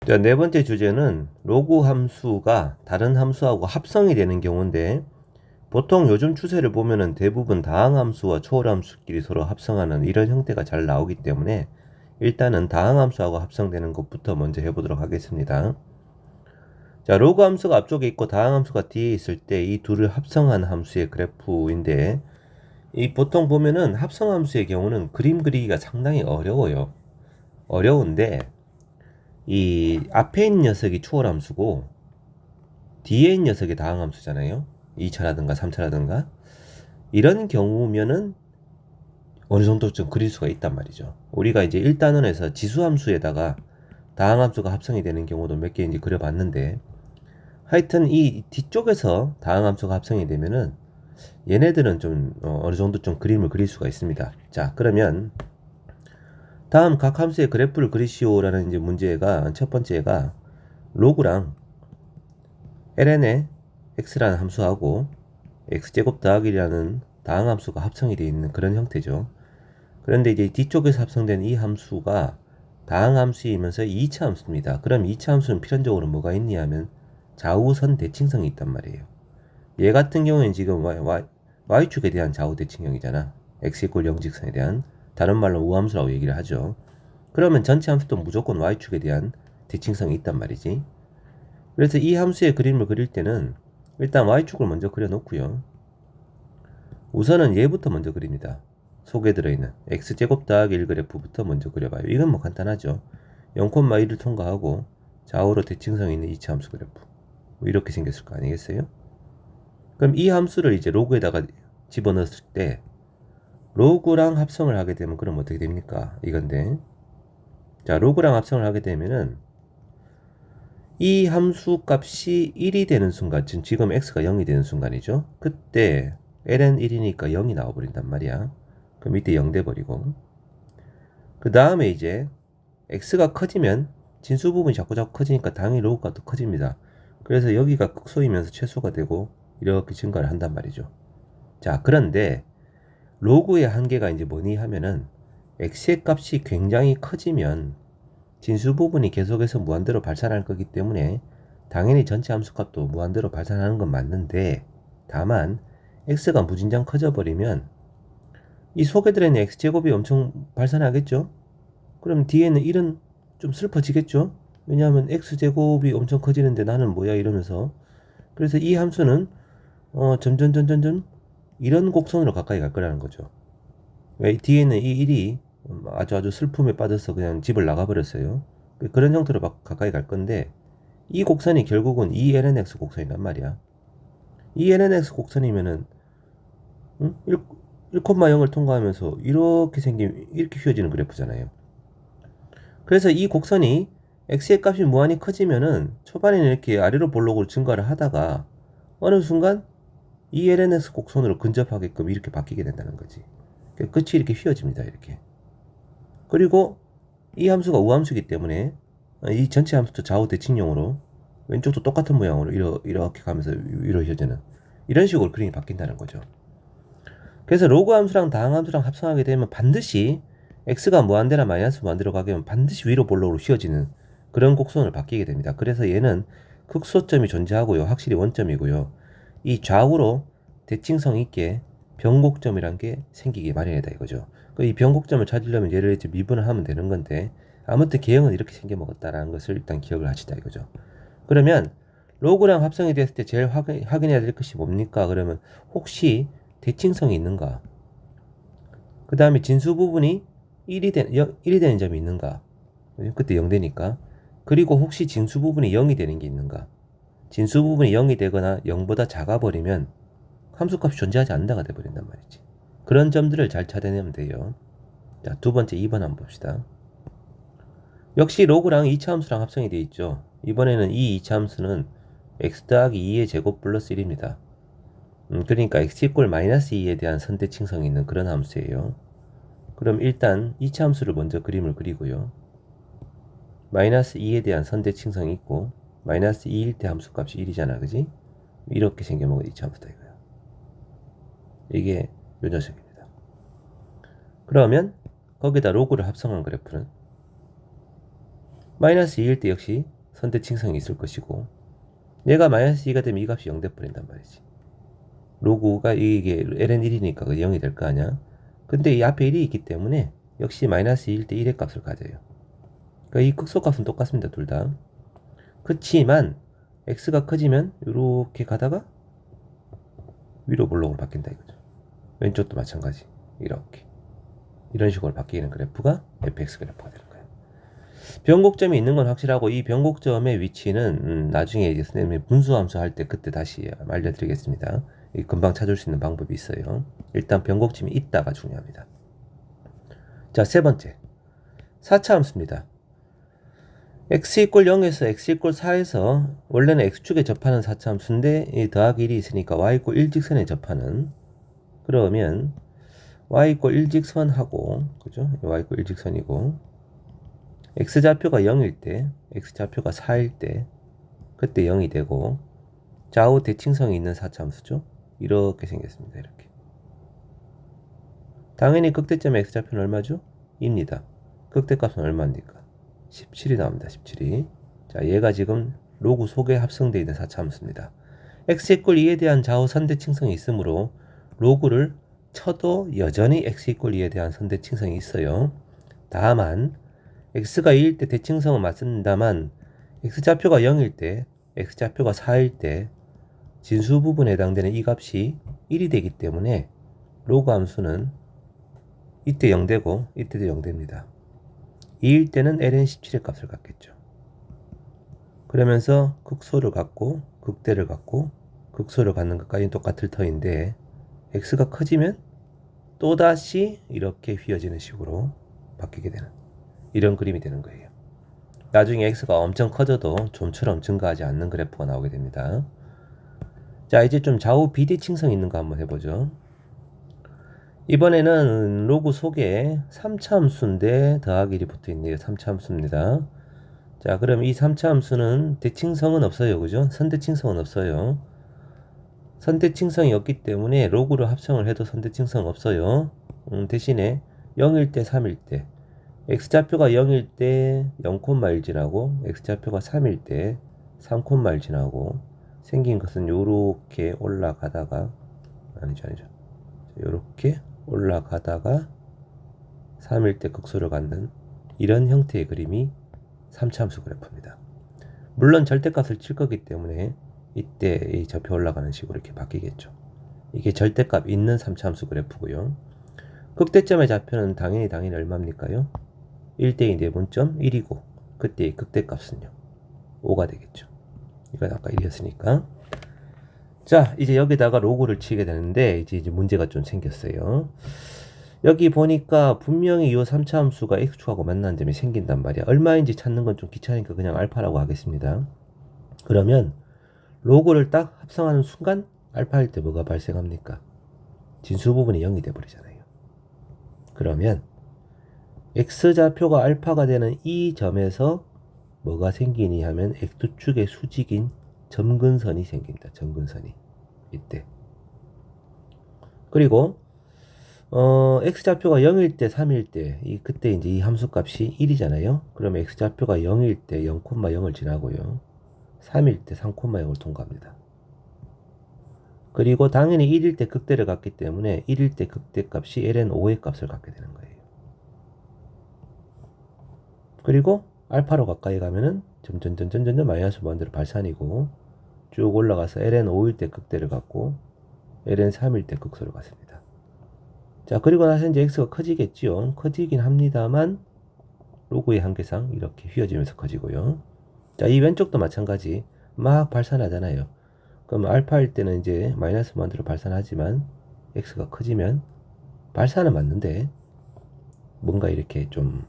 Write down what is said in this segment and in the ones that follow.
자, 네 번째 주제는 로그 함수가 다른 함수하고 합성이 되는 경우인데, 보통 요즘 추세를 보면은 대부분 다항함수와 초월함수끼리 서로 합성하는 이런 형태가 잘 나오기 때문에 일단은 다항함수하고 합성되는 것부터 먼저 해보도록 하겠습니다. 자, 로그 함수가 앞쪽에 있고 다항함수가 뒤에 있을 때 이 둘을 합성한 함수의 그래프인데, 이 보통 보면은 합성함수의 경우는 그림 그리기가 상당히 어려워요. 어려운데 이 앞에 있는 녀석이 초월함수고 뒤에 있는 녀석이 다항함수잖아요. 2차라든가 3차라든가 이런 경우면은 어느 정도 좀 그릴 수가 있단 말이죠. 우리가 이제 1단원에서 지수함수에다가 다항함수가 합성이 되는 경우도 몇 개 이제 그려봤는데, 하여튼 이 뒤쪽에서 다항함수가 합성이 되면은 얘네들은 좀 어느 정도 좀 그림을 그릴 수가 있습니다. 자, 그러면 다음 각 함수의 그래프를 그리시오라는 이제 문제가, 첫 번째가 로그랑 ln의 x라는 함수하고 x제곱 더하기 1이라는 다항함수가 합성이 되어 있는 그런 형태죠. 그런데 이제 뒤쪽에서 합성된 이 함수가 다항함수이면서 2차 함수입니다. 그럼 2차 함수는 필연적으로 뭐가 있냐 하면 좌우선 대칭성이 있단 말이에요. 얘 같은 경우는 지금 y축에 대한 좌우 대칭형이잖아. x = 0 직선에 대한, 다른 말로 우함수라고 얘기를 하죠. 그러면 전체 함수도 무조건 y축에 대한 대칭성이 있단 말이지. 그래서 이 함수의 그림을 그릴 때는 일단 y축을 먼저 그려놓고요. 우선은 얘부터 먼저 그립니다. 속에 들어있는 x제곱 더하기 1 그래프부터 먼저 그려봐요. 이건 뭐 간단하죠. 0,1을 통과하고 좌우로 대칭성이 있는 2차 함수 그래프. 뭐 이렇게 생겼을 거 아니겠어요? 그럼 이 함수를 이제 로그에다가 집어넣었을 때 로그랑 합성을 하게 되면 그럼 어떻게 됩니까? 이건데, 자, 로그랑 합성을 하게 되면은 이 함수 값이 1이 되는 순간, 지금 x가 0이 되는 순간이죠. 그때 ln 1이니까 0이 나와버린단 말이야. 그럼 이때 0 돼버리고, 그 다음에 이제 x가 커지면 진수 부분이 자꾸 커지니까 당연히 로그 값도 커집니다. 그래서 여기가 극소이면서 최소가 되고 이렇게 증가를 한단 말이죠. 자, 그런데 로그의 한계가 이제 뭐니 하면은 x의 값이 굉장히 커지면 진수 부분이 계속해서 무한대로 발산할 거기 때문에 당연히 전체 함수 값도 무한대로 발산하는 건 맞는데, 다만 x가 무진장 커져 버리면 이 속에 들어있는 x제곱이 엄청 발산하겠죠. 그럼 뒤에는 1은 좀 슬퍼지겠죠. 왜냐하면 x제곱이 엄청 커지는데 나는 뭐야 이러면서. 그래서 이 함수는 점점 이런 곡선으로 가까이 갈 거라는 거죠. 왜? 뒤에는 이 1이 아주 슬픔에 빠져서 그냥 집을 나가버렸어요. 그런 형태로 막 가까이 갈 건데, 이 곡선이 결국은 이 lnx 곡선이란 말이야. 이 lnx 곡선이면은 1,0을 통과하면서 이렇게 휘어지는 그래프잖아요. 그래서 이 곡선이 x의 값이 무한히 커지면은 초반에는 이렇게 아래로 볼록으로 증가를 하다가 어느 순간 이 lnx 곡선으로 근접하게끔 이렇게 바뀌게 된다는 거지. 끝이 이렇게 휘어집니다. 이렇게. 그리고 이 함수가 우함수이기 때문에 이 전체 함수도 좌우 대칭형으로 왼쪽도 똑같은 모양으로 이렇게 가면서 위로 휘어지는 이런 식으로 그림이 바뀐다는 거죠. 그래서 로그 함수랑 다항 함수랑 합성하게 되면 반드시 x가 무한대나 마이너스 무한대로 가게 되면 반드시 위로 볼록으로 휘어지는 그런 곡선을 바뀌게 됩니다. 그래서 얘는 극소점이 존재하고요. 확실히 원점이고요. 이 좌우로 대칭성 있게 변곡점이란 게 생기기 마련이다 이거죠. 이 변곡점을 찾으려면 얘를 이제 미분을 하면 되는 건데, 아무튼 개형은 이렇게 생겨먹었다라는 것을 일단 기억을 하시다 이거죠. 그러면 로그랑 합성이 됐을 때 제일 확인해야 될 것이 뭡니까? 그러면 혹시 대칭성이 있는가? 그 다음에 진수 부분이 1이 되는 점이 있는가? 그때 0 되니까. 그리고 혹시 진수 부분이 0이 되는 게 있는가? 진수 부분이 0이 되거나 0보다 작아버리면 함수값이 존재하지 않는다가 돼버린단 말이지. 그런 점들을 잘 찾아내면 돼요. 자, 두 번째 2번 한번 봅시다. 역시 로그랑 2차 함수랑 합성이 되어 있죠. 이번에는 이 2차 함수는 x 더하기 2의 제곱 플러스 1입니다. 그러니까 x = -2에 대한 선대칭성이 있는 그런 함수예요. 그럼 일단 2차 함수를 먼저 그림을 그리고요. -2에 대한 선대칭성이 있고 -2일 때 함수값이 1이잖아, 그지? 이렇게 생겨먹은 2차 함수다 이거야. 이게 요 녀석입니다. 그러면 거기다 로그를 합성한 그래프는 -2일 때 역시 선대칭성이 있을 것이고, 얘가 마이너스 2가 되면 이 값이 0 돼버린단 말이지. 로그가 이게 ln1이니까 0이 될 거 아니야. 근데 이 앞에 1이 있기 때문에 역시 마이너스 2일 때 1의 값을 가져요. 그러니까 이 극소값은 똑같습니다, 둘 다. 그치만 x가 커지면 이렇게 가다가 위로 볼록으로 바뀐다 이거죠. 왼쪽도 마찬가지. 이렇게 이런 식으로 바뀌는 그래프가 fx 그래프가 되는 거예요. 변곡점이 있는 건 확실하고, 이 변곡점의 위치는 나중에 이제 선생님이 분수함수 할 때 그때 다시 알려드리겠습니다. 금방 찾을 수 있는 방법이 있어요. 일단 변곡점이 있다가 중요합니다. 자, 세 번째 4차 함수입니다. x = 0에서 x = 4에서 원래는 x축에 접하는 4차 함수인데 이 더하기 1이 있으니까 y = 1직선에 접하는, 그러면 y = 1직선하고, 그죠? y = 1직선이고 x좌표가 0일 때, x좌표가 4일 때 그때 0이 되고, 좌우 대칭성이 있는 4차 함수죠. 이렇게 생겼습니다. 이렇게. 당연히 극대점의 x좌표는 얼마죠? 2입니다. 극대값은 얼마입니까? 17이 나옵니다. 17이. 자, 얘가 지금 로그 속에 합성되어 있는 4차 함수입니다. x = 2에 대한 좌우 선대칭성이 있으므로 로그를 쳐도 여전히 x = 2에 대한 선대칭성이 있어요. 다만 x가 2일 때 대칭성은 맞습니다만 x좌표가 0일 때, x좌표가 4일 때 진수 부분에 해당되는 이 값이 1이 되기 때문에 로그 함수는 이때 0 되고 이때도 0 됩니다. 2일 때는 ln17의 값을 갖겠죠. 그러면서 극소를 갖고 극대를 갖고 극소를 갖는 것까지는 똑같을 터인데, x가 커지면 또다시 이렇게 휘어지는 식으로 바뀌게 되는 이런 그림이 되는 거예요. 나중에 x가 엄청 커져도 좀처럼 증가하지 않는 그래프가 나오게 됩니다. 자, 이제 좀 좌우 비대칭성 있는 거 한번 해보죠. 이번에는 로그 속에 3차 함수인데 더하기 1이 붙어있네요. 3차 함수입니다. 자, 그럼 이 3차 함수는 대칭성은 없어요. 그죠? 선대칭성은 없어요. 선대칭성이 없기 때문에 로그로 합성을 해도 선대칭성 없어요. 대신에 0일 때 3일 때 x좌표가 0일 때 0콤마일 지나고 x좌표가 3일 때 3콤마일 지나고 생긴 것은 요렇게 올라가다가, 아니죠 요렇게 올라가다가 3일 때 극소를 갖는 이런 형태의 그림이 3차 함수 그래프입니다. 물론 절대값을 칠 거기 때문에 이때 이 좌표 올라가는 식으로 이렇게 바뀌겠죠. 이게 절대값 있는 3차 함수 그래프고요. 극대점의 좌표는 당연히 얼마입니까요? 1대2 내분점 1이고 그때의 극대값은요 5가 되겠죠. 이건 아까 1이었으니까. 자, 이제 여기다가 로그를 치게 되는데 이제 문제가 좀 생겼어요. 여기 보니까 분명히 이 3차 함수가 x축하고 만나는 점이 생긴단 말이야. 얼마인지 찾는 건 좀 귀찮으니까 그냥 알파라고 하겠습니다. 그러면 로그를 딱 합성하는 순간 알파일 때 뭐가 발생합니까? 진수 부분이 0이 돼버리잖아요. 그러면 x좌표가 알파가 되는 이 점에서 뭐가 생기니 하면 x축의 수직인 점근선이 생긴다. 점근선이 이때. 그리고 x좌표가 0일 때 3일 때 그때 이제 이 함수값이 1이잖아요. 그러면 x좌표가 0일 때 0,0을 지나고요. 3일 때 3,0을 통과합니다. 그리고 당연히 1일 때 극대를 갖기 때문에 1일 때 극대값이 ln5의 값을 갖게 되는 거예요. 그리고 알파로 가까이 가면은 점점 마이너스 무한대로 발산이고 쭉 올라가서 ln5일 때 극대를 갖고 ln3일 때 극소를 갖습니다. 자, 그리고 나서 이제 x가 커지겠지요. 커지긴 합니다만 로그의 한계상 이렇게 휘어지면서 커지고요. 자, 이 왼쪽도 마찬가지 막 발산하잖아요. 그럼 알파일 때는 이제 마이너스 무한대로 발산하지만 x가 커지면 발산은 맞는데 뭔가 이렇게 좀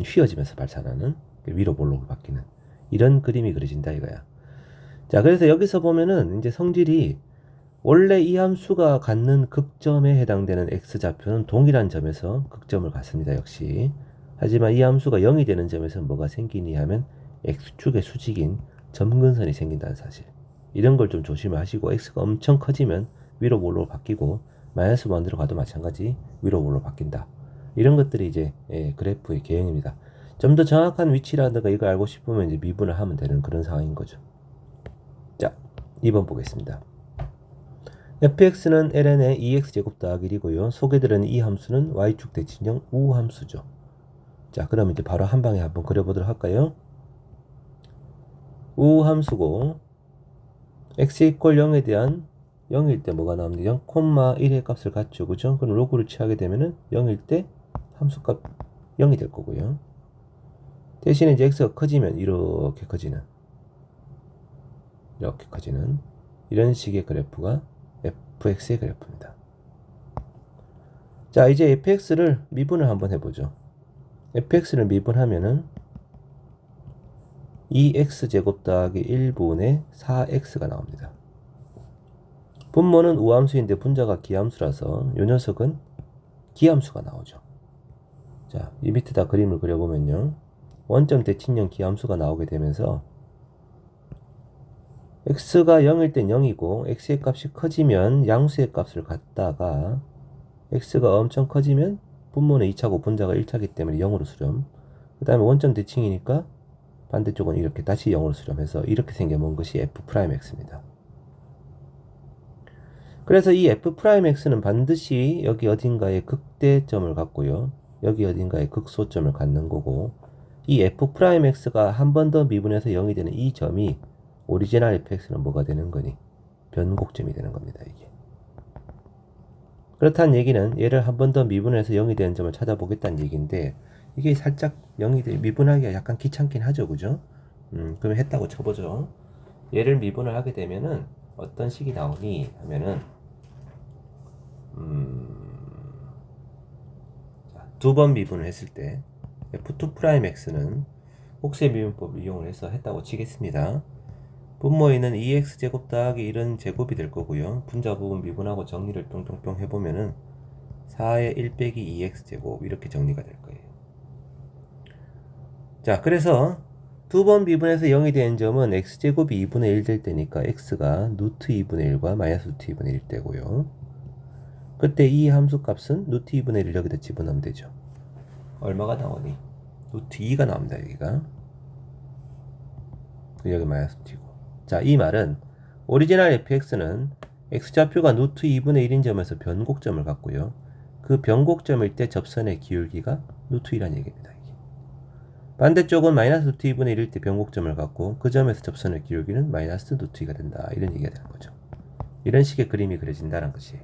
휘어지면서 발산하는 위로 볼록으로 바뀌는 이런 그림이 그려진다 이거야. 자, 그래서 여기서 보면은 이제 성질이 원래 이 함수가 갖는 극점에 해당되는 x좌표는 동일한 점에서 극점을 갖습니다. 역시. 하지만 이 함수가 0이 되는 점에서 뭐가 생기니 하면 x축의 수직인 점근선이 생긴다는 사실. 이런 걸 좀 조심하시고 x가 엄청 커지면 위로 볼록으로 바뀌고 마이너스 무한대로 가도 마찬가지 위로 볼록으로 바뀐다. 이런 것들이 이제 그래프의 개형입니다. 좀 더 정확한 위치라든가 이걸 알고 싶으면 이제 미분을 하면 되는 그런 상황인 거죠. 자, 2번 보겠습니다. fx는 ln의 2x제곱 더하기 1이고요. 소개되는 이 함수는 y축 대칭형 우함수죠. 자, 그럼 이제 바로 한 방에 한번 그려보도록 할까요? 우함수고 x 이퀄 0에 대한 0일 때 뭐가 나옵니다. 0,1의 값을 갖죠. 그죠? 그럼 로그를 취하게 되면은 0일 때 함수값 0이 될 거고요. 대신에 이제 x가 커지면 이렇게 커지는 이런 식의 그래프가 fx의 그래프입니다. 자, 이제 fx를 미분을 한번 해보죠. fx를 미분하면은 2x제곱 더하기 1분의 4x가 나옵니다. 분모는 우함수인데 분자가 기함수라서 이 녀석은 기함수가 나오죠. 자, 이 밑에다 그림을 그려보면요. 원점 대칭형 기함수가 나오게 되면서 x가 0일 땐 0이고 x의 값이 커지면 양수의 값을 갖다가 x가 엄청 커지면 분모는 2차고 분자가 1차기 때문에 0으로 수렴. 그 다음에 원점 대칭이니까 반대쪽은 이렇게 다시 0으로 수렴해서 이렇게 생겨본 것이 f'x입니다. 그래서 이 f'x는 반드시 여기 어딘가에 극대점을 갖고요. 여기 어딘가에 극소점을 갖는 거고 이 f'x가 한 번 더 미분해서 0이 되는 이 점이 오리지널 fx는 뭐가 되는 거니? 변곡점이 되는 겁니다. 이게. 그렇다는 얘기는 얘를 한 번 더 미분해서 0이 되는 점을 찾아보겠다는 얘기인데 이게 살짝 0이 돼 미분하기가 약간 귀찮긴 하죠. 그죠? 그럼 했다고 쳐보죠. 얘를 미분을 하게 되면은 어떤 식이 나오니 하면은 두 번 미분을 했을 때 f2'x는 혹세 미분법을 이용을 해서 했다고 치겠습니다. 분모에는 2x제곱 더하기 1은 제곱이 될 거고요. 분자 부분 미분하고 정리를 뿅뿅뿅 해보면은 4의 1 빼기 2x제곱 이렇게 정리가 될 거예요. 자, 그래서 두 번 미분해서 0이 되는 점은 x제곱이 2분의 1 될 때니까 x가 루트 2분의 1과 마이너스 루트 2분의 1 되고요. 그때 이 함수 값은 루트 2분의 1을 여기다 집어넣으면 되죠. 얼마가 나오니? 루트 2가 나옵니다. 여기가. 여기 마이너스 t고. 자, 이 말은 오리지널 fx는 x좌표가 루트 2분의 1인 점에서 변곡점을 갖고요. 그 변곡점일 때 접선의 기울기가 루트 2라는 얘기입니다. 이게. 반대쪽은 마이너스 루트 2분의 1일 때 변곡점을 갖고 그 점에서 접선의 기울기는 마이너스 루트 2가 된다. 이런 얘기가 되는 거죠. 이런 식의 그림이 그려진다는 것이에요.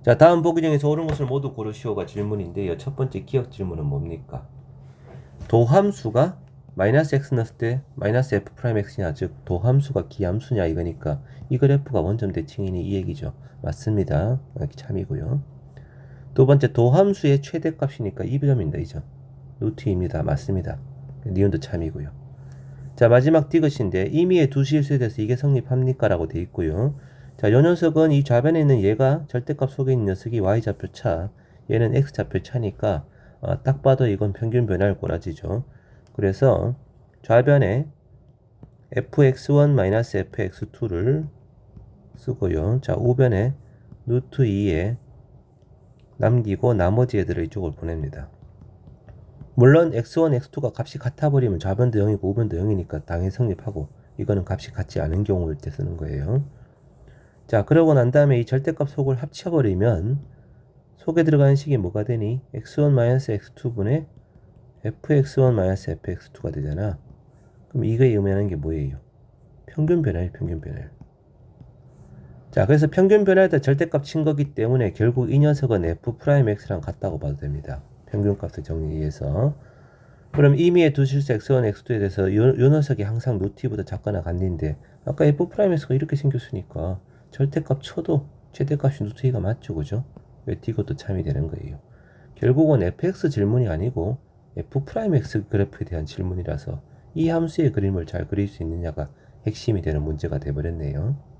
자, 다음 보기 중에서 옳은 것을 모두 고르시오가 질문인데요. 첫 번째 기억 질문은 뭡니까? 도함수가 마이너스 x 넣었을 때 마이너스 f'x냐, 즉 도함수가 기함수냐 이거니까 이 그래프가 원점 대칭이니 이 얘기죠. 맞습니다. 이렇게 참이고요. 두 번째 도함수의 최대값이니까 이 점입니다. 이 점. 루트 2입니다. 맞습니다. 니은도 참이고요. 자, 마지막 디귿인데 임의의 두 실수에 대해서 이게 성립합니까? 라고 돼 있고요. 자, 요 녀석은 이 좌변에 있는 얘가 절대값 속에 있는 녀석이 y좌표 차, 얘는 x좌표 차니까 딱 봐도 이건 평균 변화일 꼬라지죠. 그래서 좌변에 fx1-fx2를 쓰고요. 자, 우변에 루트 2에 남기고 나머지 애들을 이쪽으로 보냅니다. 물론 x1, x2가 값이 같아 버리면 좌변도 0이고 우변도 0이니까 당연히 성립하고 이거는 값이 같지 않은 경우일 때 쓰는 거예요. 자, 그러고 난 다음에 이 절대값 속을 합쳐버리면 속에 들어가는 식이 뭐가 되니? x1-x2분의 fx1-fx2가 되잖아. 그럼 이거에 의미하는 게 뭐예요? 평균 변화예요. 평균 변화. 자, 그래서 평균 변화에다 절대값 친 거기 때문에 결국 이 녀석은 f'x랑 같다고 봐도 됩니다. 평균값을 정리해서. 그럼 임의의 두 실수 x1, x2에 대해서 요 녀석이 항상 루트보다 작거나 같는데 아까 f'x가 이렇게 생겼으니까 절대값 쳐도 최대값이 루트 2가 맞죠. 그죠? 왜 이것도 참이 되는 거예요. 결국은 fx 질문이 아니고 f'x 그래프에 대한 질문이라서 이 함수의 그림을 잘 그릴 수 있느냐가 핵심이 되는 문제가 되어버렸네요.